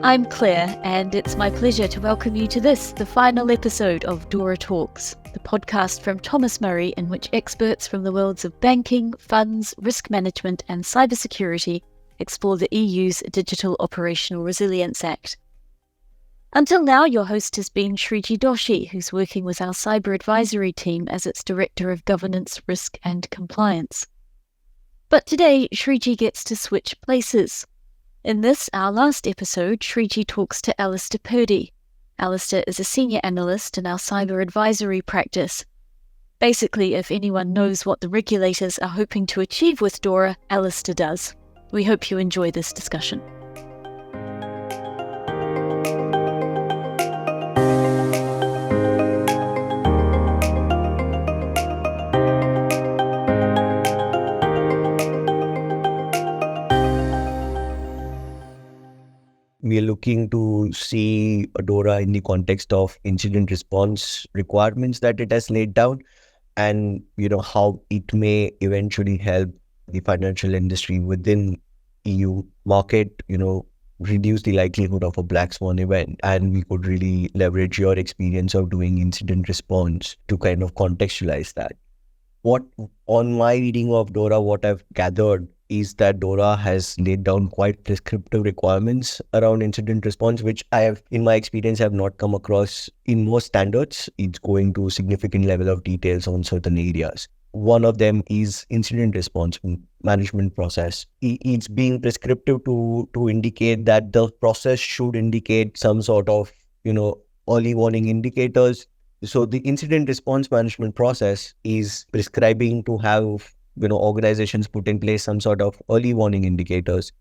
I'm Claire, and it's my pleasure to welcome you to this, the final episode of DORA Talks, the podcast from Thomas Murray in which experts from the worlds of banking, funds, risk management and cybersecurity explore the EU's Digital Operational Resilience Act. Until now, your host has been Shreeji Doshi, who's working with our cyber advisory team as its Director of Governance, Risk and Compliance. But today, Shreeji gets to switch places. In this, our last episode, Shreeji talks to Alistair Purdy. Alistair is a senior analyst in our cyber advisory practice. Basically, if anyone knows what the regulators are hoping to achieve with DORA, Alistair does. We hope you enjoy this discussion. We are looking to see DORA in the context of incident response requirements that it has laid down and, how it may eventually help the financial industry within EU market, reduce the likelihood of a black swan event. And we could really leverage your experience of doing incident response to kind of contextualize that. On my reading of DORA, what I've gathered is that DORA has laid down quite prescriptive requirements around incident response, which I have, in my experience, have not come across in most standards. It's going to a significant level of details on certain areas. One of them is incident response management process. It's being prescriptive to indicate that the process should indicate some sort of, early warning indicators. So the incident response management process is prescribing to have organizations put in place some sort of early warning indicators,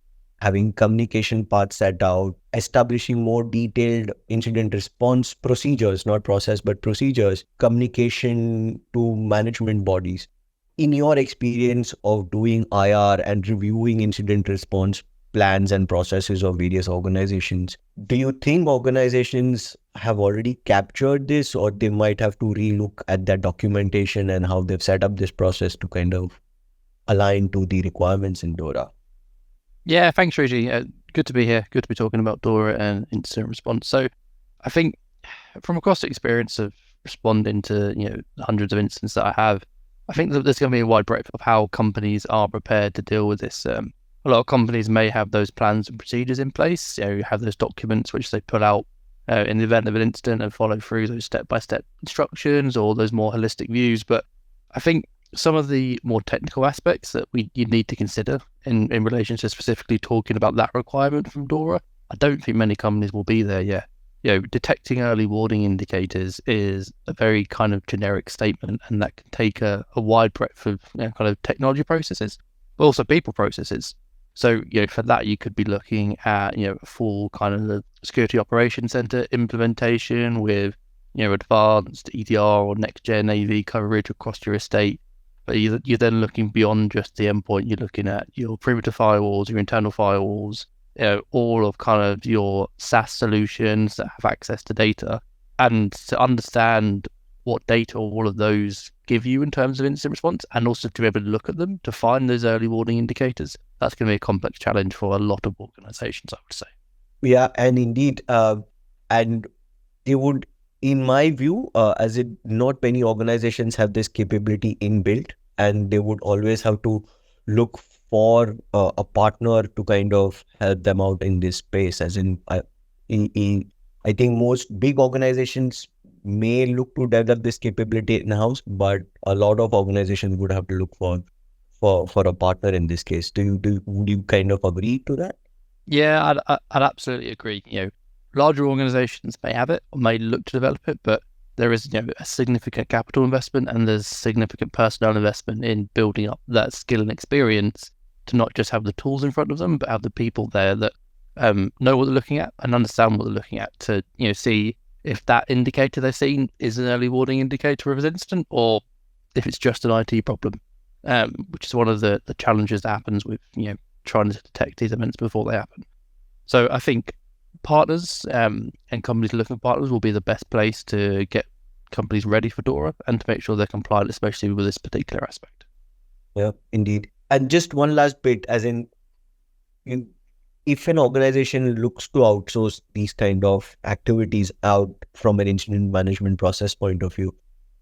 having communication paths set out, establishing more detailed incident response procedures, not process, but procedures, communication to management bodies. In your experience of doing IR and reviewing incident response plans and processes of various organizations, do you think organizations have already captured this, or they might have to relook at that documentation and how they've set up this process to kind of align to the requirements in DORA? Yeah, thanks, Shreeji. Good to be here. Good to be talking about DORA and incident response. So I think from across the experience of responding to hundreds of incidents that I have, I think that there's going to be a wide breadth of how companies are prepared to deal with this. A lot of companies may have those plans and procedures in place, have those documents which they put out in the event of an incident and follow through those step-by-step instructions or those more holistic views. But I think some of the more technical aspects that you need to consider in relation to specifically talking about that requirement from DORA, I don't think many companies will be there yet. Detecting early warning indicators is a very kind of generic statement, and that can take a wide breadth of kind of technology processes, but also people processes. So, for that, you could be looking at, a full kind of security operations center implementation with, advanced EDR or next-gen AV coverage across your estate. But you're then looking beyond just the endpoint. You're looking at your perimeter firewalls, your internal firewalls, all of kind of your SaaS solutions that have access to data. And to understand what data all of those give you in terms of incident response, and also to be able to look at them to find those early warning indicators, that's going to be a complex challenge for a lot of organizations, I would say. Yeah, and indeed, and they would, in my view, as it not many organizations have this capability inbuilt, and they would always have to look for a partner to kind of help them out in this space. As I think most big organizations may look to develop this capability in-house, but a lot of organizations would have to look for a partner in this case. Would you kind of agree to that? Yeah, I'd absolutely agree. Larger organizations may have it or may look to develop it, but there is a significant capital investment and there's significant personnel investment in building up that skill and experience to not just have the tools in front of them, but have the people there that know what they're looking at and understand what they're looking at to see if that indicator they're seeing is an early warning indicator of an incident, or if it's just an IT problem, which is one of the challenges that happens with trying to detect these events before they happen. So I think partners and companies looking for partners will be the best place to get companies ready for DORA and to make sure they're compliant, especially with this particular aspect. Yeah, indeed. And just one last bit, as in if an organization looks to outsource these kind of activities out from an incident management process point of view,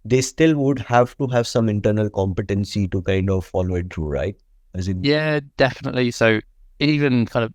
they still would have to have some internal competency to kind of follow it through, right? As in, Yeah, definitely. So even kind of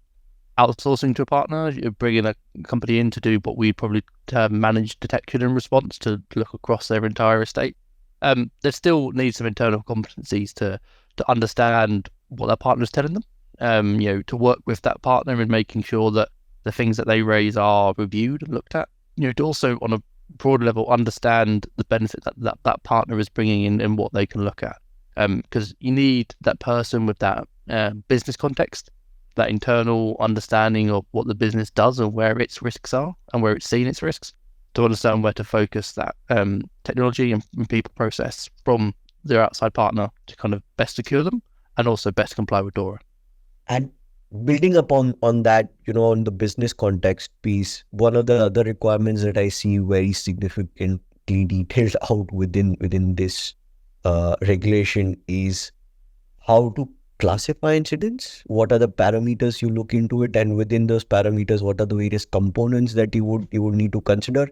outsourcing to a partner, you're bringing a company in to do what we probably manage detection and response to look across their entire estate. They still need some internal competencies to understand what their partner's telling them. To work with that partner in making sure that the things that they raise are reviewed and looked at. To also on a broad level understand the benefit that partner is bringing in and what they can look at. Because you need that person with that business context, that internal understanding of what the business does and where its risks are and where it's seen its risks, to understand where to focus that technology and people process from their outside partner to kind of best secure them and also best comply with DORA. and building upon on that, on the business context piece, one of the other requirements that I see very significantly detailed out within this regulation is how to classify incidents. What are the parameters you look into it, and within those parameters, what are the various components that you would need to consider?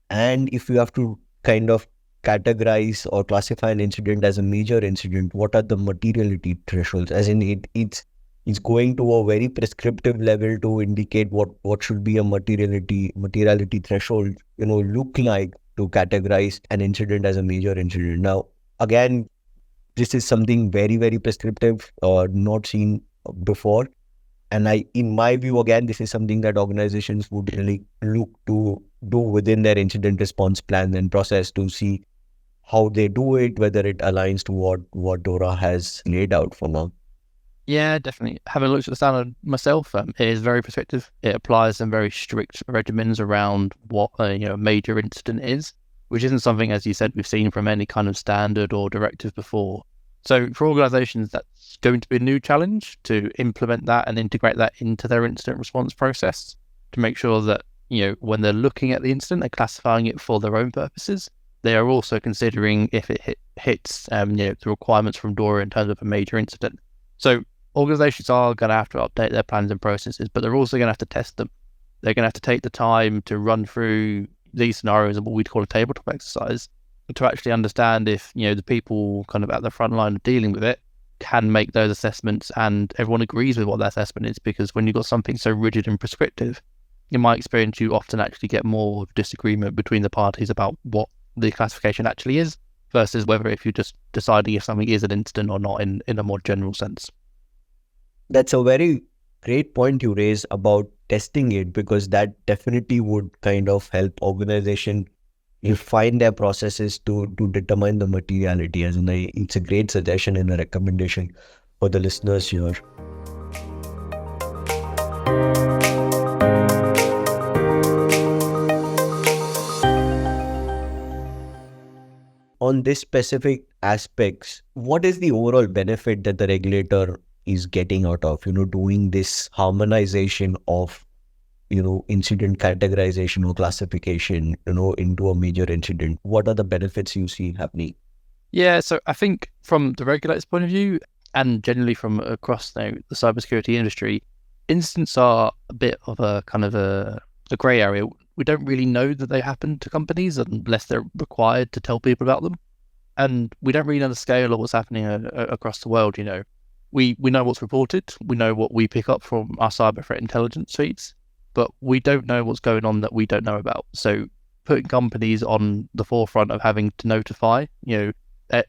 And if you have to kind of categorize or classify an incident as a major incident, what are the materiality thresholds? As in, it's going to a very prescriptive level to indicate what should be a materiality threshold, look like to categorize an incident as a major incident. Now, again, this is something very, very prescriptive, not seen before. And in my view, again, this is something that organizations would really look to do within their incident response plan and process to see how they do it, whether it aligns to what DORA has laid out for now. Yeah, definitely. Having looked at the standard myself, it is very prescriptive. It applies some very strict regimens around what a major incident is, which isn't something, as you said, we've seen from any kind of standard or directive before. So for organizations, that's going to be a new challenge to implement that and integrate that into their incident response process to make sure that, when they're looking at the incident, they're classifying it for their own purposes. They are also considering if it hits, the requirements from DORA in terms of a major incident. So organizations are going to have to update their plans and processes, but they're also going to have to test them. They're going to have to take the time to run through these scenarios and what we'd call a tabletop exercise to actually understand if, the people kind of at the front line of dealing with it can make those assessments and everyone agrees with what that assessment is. Because when you've got something so rigid and prescriptive, in my experience, you often actually get more disagreement between the parties about what the classification actually is versus whether if you're just deciding if something is an incident or not in a more general sense. That's a very great point you raise about testing it, because that definitely would kind of help organization refine their processes to determine the materiality. As in, it's a great suggestion and a recommendation for the listeners here. On this specific aspects, what is the overall benefit that the regulator is getting out of, doing this harmonization of, incident categorization or classification, into a major incident? What are the benefits you see happening? Yeah, so I think from the regulator's point of view and generally from across the cybersecurity industry, incidents are a bit of a kind of a grey area. We don't really know that they happen to companies unless they're required to tell people about them. And we don't really know the scale of what's happening across the world, We know what's reported. We know what we pick up from our cyber threat intelligence feeds, but we don't know what's going on that we don't know about. So putting companies on the forefront of having to notify,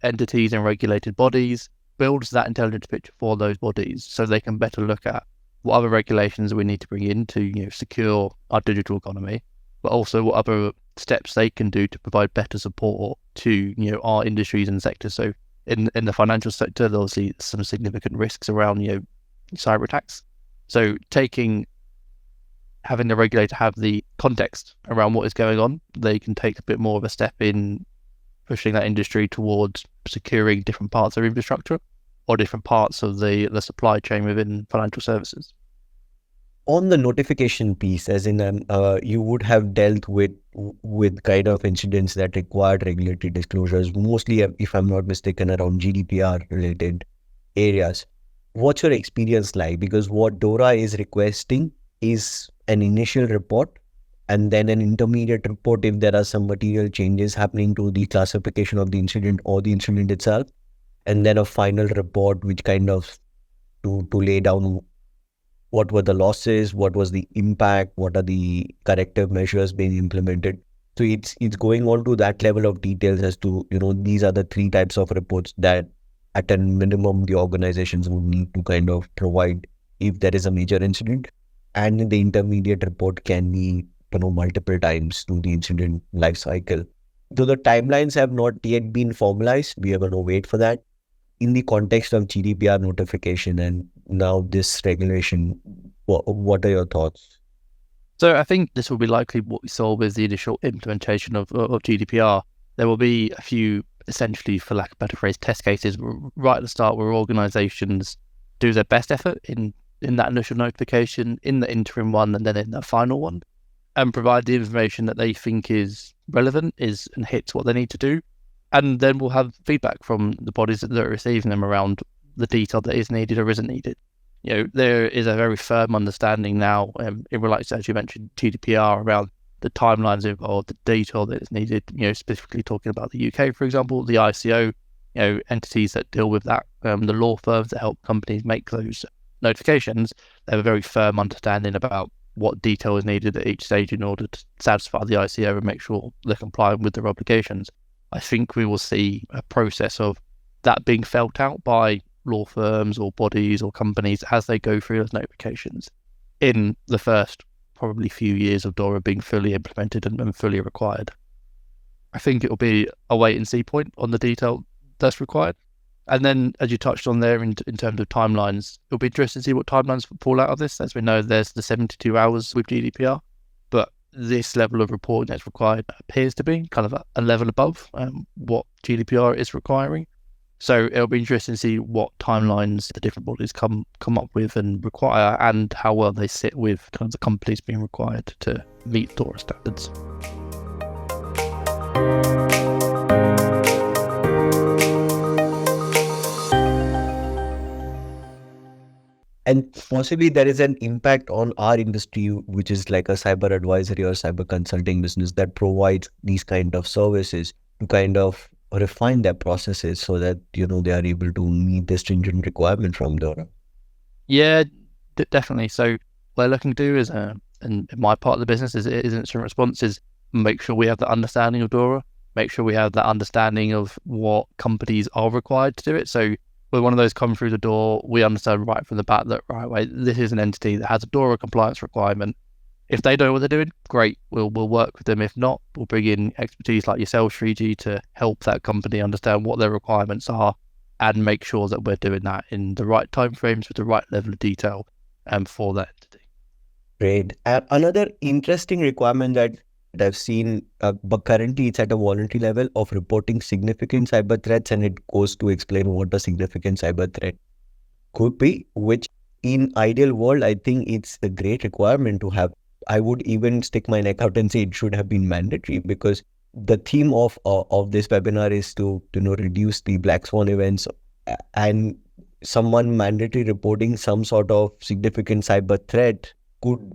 entities and regulated bodies builds that intelligence picture for those bodies so they can better look at what other regulations we need to bring in to, secure our digital economy, but also what other steps they can do to provide better support to, our industries and sectors. So in the financial sector, there's obviously some significant risks around, cyber attacks. So having the regulator have the context around what is going on, they can take a bit more of a step in pushing that industry towards securing different parts of infrastructure or different parts of the supply chain within financial services. On the notification piece, as in you would have dealt with kind of incidents that required regulatory disclosures, mostly, if I'm not mistaken, around GDPR related areas. what's your experience like? Because what DORA is requesting is an initial report and then an intermediate report if there are some material changes happening to the classification of the incident or the incident itself, and then a final report which kind of to lay down what were the losses, what was the impact, what are the corrective measures being implemented. So it's going on to that level of details as to, these are the 3 types of reports that at a minimum the organizations would need to kind of provide if there is a major incident. And the intermediate report can be, multiple times to the incident life cycle. Though the timelines have not yet been formalized, we are going to wait for that. In the context of GDPR notification and now this regulation, what are your thoughts? So I think this will be likely what we saw with the initial implementation of GDPR. There will be a few, essentially, for lack of a better phrase, test cases right at the start where organizations do their best effort in that initial notification, in the interim one, and then in the final one, and provide the information that they think is relevant and hits what they need to do. And then we'll have feedback from the bodies that are receiving them around the detail that is needed or isn't needed. There is a very firm understanding now in relation, as you mentioned, GDPR around the timelines involved, the detail that is needed, specifically talking about the UK, for example, the ICO, entities that deal with that, the law firms that help companies make those notifications. They have a very firm understanding about what detail is needed at each stage in order to satisfy the ICO and make sure they're compliant with their obligations. I think we will see a process of that being felt out by law firms or bodies or companies as they go through those notifications in the first probably few years of DORA being fully implemented and fully required. I think it will be a wait and see point on the detail that's required. And then, as you touched on there, in terms of timelines, it'll be interesting to see what timelines fall out of this. As we know, there's the 72 hours with GDPR, but this level of reporting that's required appears to be kind of a level above what GDPR is requiring. So it'll be interesting to see what timelines the different bodies come up with and require, and how well they sit with kind of the companies being required to meet DORA standards. And possibly there is an impact on our industry, which is like a cyber advisory or cyber consulting business that provides these kind of services to kind of refine their processes so that, they are able to meet the stringent requirement from DORA. Yeah, definitely. So what we're looking to do is, and my part of the business is incident response, is make sure we have the understanding of DORA, make sure we have that understanding of what companies are required to do it. So when one of those come through the door, we understand right from the bat that, this is an entity that has a DORA compliance requirement. If they know what they're doing, great, we'll work with them. If not, we'll bring in expertise like yourself, Shreeji, to help that company understand what their requirements are and make sure that we're doing that in the right timeframes with the right level of detail for that entity. Great. Another interesting requirement that I've seen, but currently it's at a voluntary level of reporting significant cyber threats, and it goes to explain what a significant cyber threat could be, which in ideal world, I think it's a great requirement to have. I would even stick my neck out and say it should have been mandatory, because the theme of this webinar is to reduce the black swan events, and someone mandatory reporting some sort of significant cyber threat could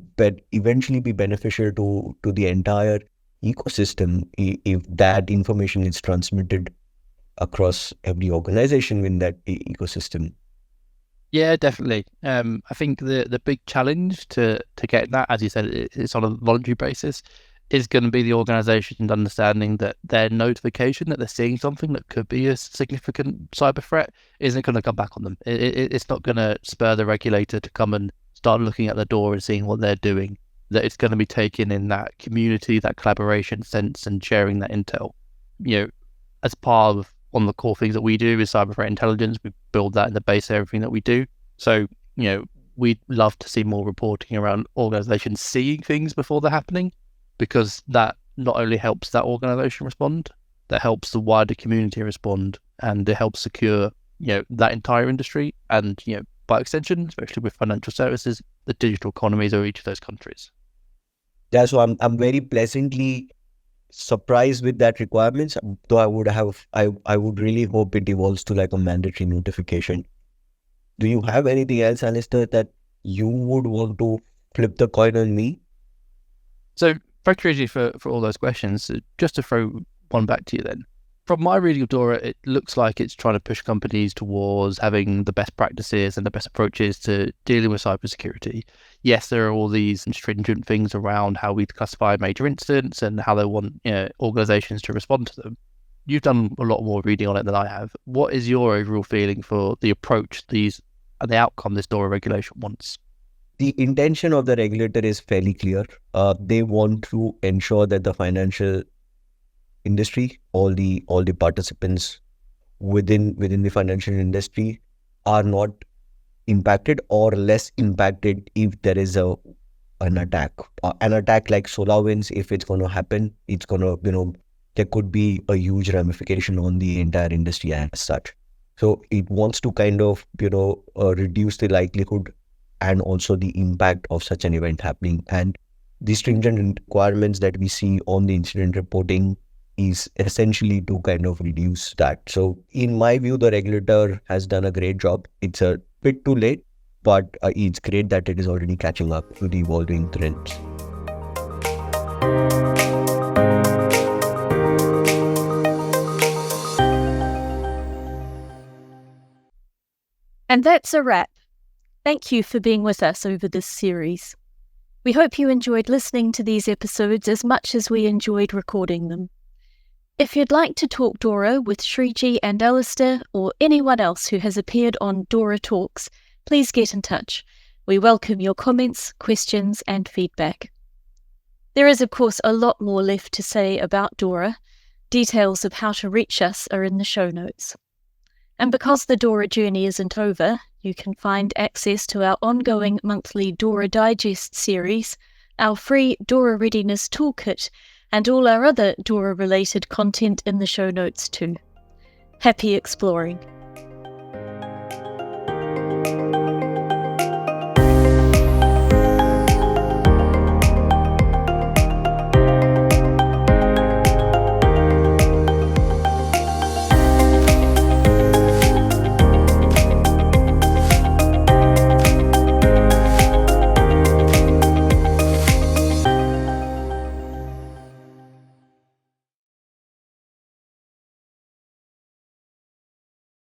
eventually be beneficial to the entire ecosystem if that information is transmitted across every organization in that ecosystem. Yeah, definitely. I think the big challenge to get that, as you said, it's on a voluntary basis, is going to be the organization's understanding that their notification that they're seeing something that could be a significant cyber threat isn't going to come back on them. It's not going to spur the regulator to come and start looking at the door and seeing what they're doing. That it's going to be taken in that community, that collaboration sense, and sharing that intel. As part of one of the core things that we do is cyber threat intelligence. We build that in the base of everything that we do. So, we'd love to see more reporting around organizations seeing things before they're happening, because that not only helps that organization respond, that helps the wider community respond, and it helps secure, that entire industry and, by extension, especially with financial services, the digital economies of each of those countries. Yeah, so I'm very pleasantly surprised with that requirements, though I would really hope it evolves to like a mandatory notification. Do you have anything else, Alistair, that you would want to flip the coin on me? So thank you, Shreeji, for all those questions. Just to throw one back to you then. From my reading of DORA, it looks like it's trying to push companies towards having the best practices and the best approaches to dealing with cybersecurity. Yes, there are all these stringent things around how we classify major incidents and how they want organizations to respond to them. You've done a lot more reading on it than I have. What is your overall feeling for the approach and the outcome this DORA regulation wants? The intention of the regulator is fairly clear. They want to ensure that the financial industry, all the participants within the financial industry are not impacted or less impacted if there is an attack. An attack like SolarWinds, if it's going to happen, it's going to, there could be a huge ramification on the entire industry as such. So it wants to kind of, reduce the likelihood and also the impact of such an event happening. And the stringent requirements that we see on the incident reporting is essentially to kind of reduce that. So in my view, the regulator has done a great job. It's a bit too late, but it's great that it is already catching up to the evolving trends. And that's a wrap. Thank you for being with us over this series. We hope you enjoyed listening to these episodes as much as we enjoyed recording them. If you'd like to talk DORA with Shreeji and Alistair or anyone else who has appeared on DORA Talks, please get in touch. We welcome your comments, questions and feedback. There is of course a lot more left to say about DORA. Details of how to reach us are in the show notes. And because the DORA journey isn't over, you can find access to our ongoing monthly DORA Digest series, our free DORA Readiness Toolkit, and all our other DORA-related content in the show notes too. Happy exploring!